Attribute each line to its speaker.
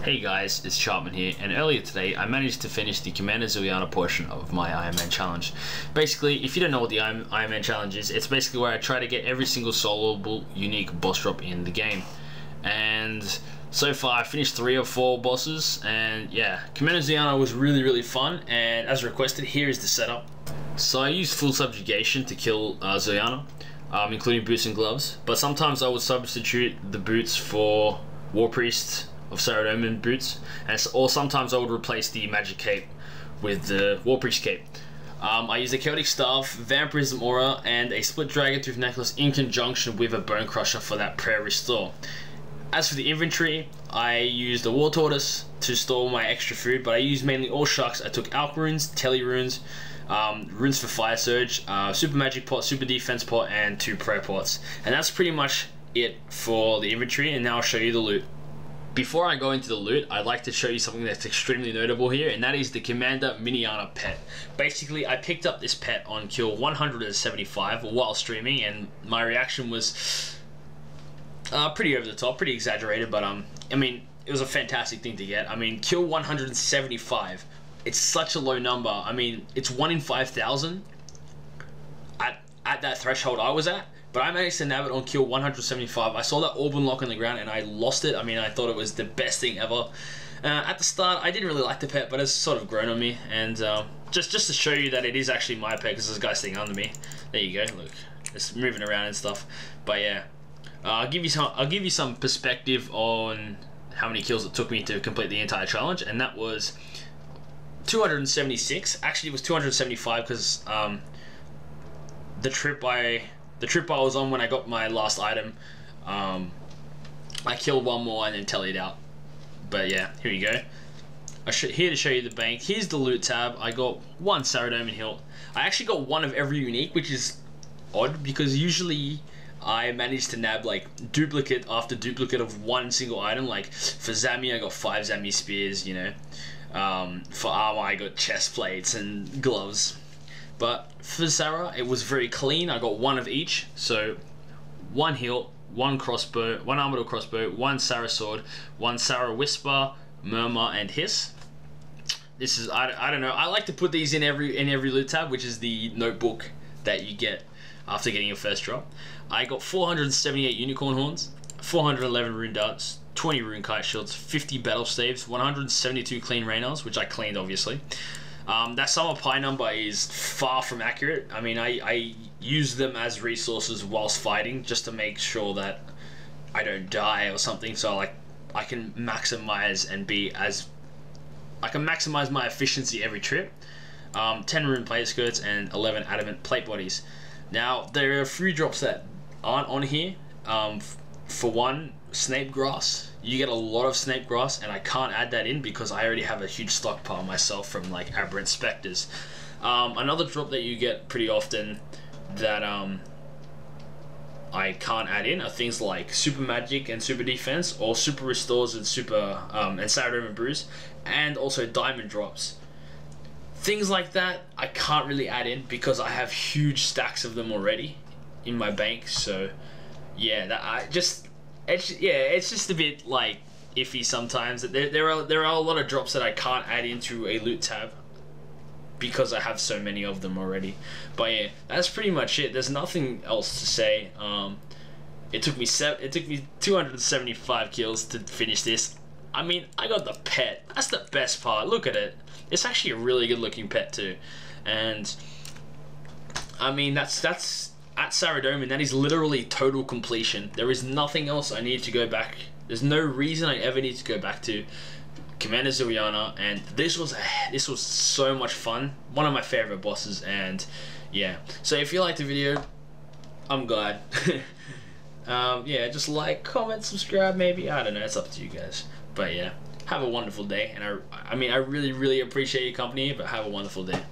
Speaker 1: Hey guys, it's Chartman here, and earlier today I managed to finish the Commander Zilyana portion of my Ironman challenge. Basically, if you don't know what the Ironman challenge is, it's basically where I try to get every single soloable unique boss drop in the game. And so far I finished 3 or 4 bosses, and yeah, Commander Zilyana was really fun, and as requested, here is the setup. So I used full subjugation to kill Zilyana, including boots and gloves, but sometimes I would substitute the boots for War Priest of Saradomin boots, or sometimes I would replace the magic cape with the War Priest cape. I used a Chaotic Staff, Vampirism Aura, and a Split Dragon Tooth Necklace in conjunction with a Bone Crusher for that Prayer Restore. As for the inventory, I used a War Tortoise to store my extra food, but I used mainly all shucks. I took Alch runes, Telly runes, runes for Fire Surge, Super Magic Pot, Super Defense Pot, and 2 Prayer Pots. And that's pretty much it for the inventory, and now I'll show you the loot. Before I go into the loot, I'd like to show you something that's extremely notable here, and that is the Commander Miniana pet. Basically, I picked up this pet on kill 175 while streaming, and my reaction was pretty over the top, pretty exaggerated, but I mean, it was a fantastic thing to get. I mean, kill 175, it's such a low number. I mean, it's 1 in 5,000 at that threshold I was at. But I managed to nab it on kill 175. I saw that orb unlock on the ground and I lost it. I mean, I thought it was the best thing ever. At the start, I didn't really like the pet, but it's sort of grown on me. And just to show you that it is actually my pet, because this guy's sitting under me. There you go. Look, it's moving around and stuff. But yeah, I'll give you some perspective on how many kills it took me to complete the entire challenge, and that was 276. Actually, it was 275 because the trip I was on when I got my last item, I killed one more and then tallied out. But yeah, here you go. Here to show you the bank. Here's the loot tab. I got 1 Saradomin hilt. I actually got 1 of every unique, which is odd because usually I manage to nab like duplicate after duplicate of one single item. Like for Zami, I got 5 Zami spears, you know. For armor, I got chest plates and gloves. But for Zara, it was very clean. I got 1 of each. So 1 hilt, 1 crossbow, 1 armored crossbow, 1 Sarah sword, 1 Sarah whisper, murmur, and hiss. This is I don't know. I like to put these in every loot tab, which is the notebook that you get after getting your first drop. I got 478 unicorn horns, 411 rune darts, 20 rune kite shields, 50 battle staves, 172 clean rainers, which I cleaned obviously. That summer pie number is far from accurate. I mean, I use them as resources whilst fighting just to make sure that I don't die or something. So like I can maximize my efficiency every trip. 10 rune plate skirts and 11 adamant plate bodies. Now there are a few drops that aren't on here. For one, Snape grass. You get a lot of Snape grass, and I can't add that in because I already have a huge stockpile myself from like aberrant specters. Another drop that you get pretty often that I can't add in are things like super magic and super defense, or super restores and super and Saradomin brews, and also diamond drops. Things like that I can't really add in because I have huge stacks of them already in my bank. So yeah, it's just a bit like iffy sometimes. There are a lot of drops that I can't add into a loot tab because I have so many of them already. But yeah, that's pretty much it. There's nothing else to say. It took me 275 kills to finish this. I mean, I got the pet. That's the best part. Look at it. It's actually a really good looking pet too. And I mean, that's at Saradomin, that is literally total completion. There is nothing else I need to go back. There's no reason I ever need to go back to Commander Zilyana, and this was so much fun. One of my favorite bosses, and yeah. So if you liked the video, I'm glad. Yeah, just like, comment, subscribe, maybe. I don't know. It's up to you guys. But yeah, have a wonderful day, and I mean, I really appreciate your company. But have a wonderful day.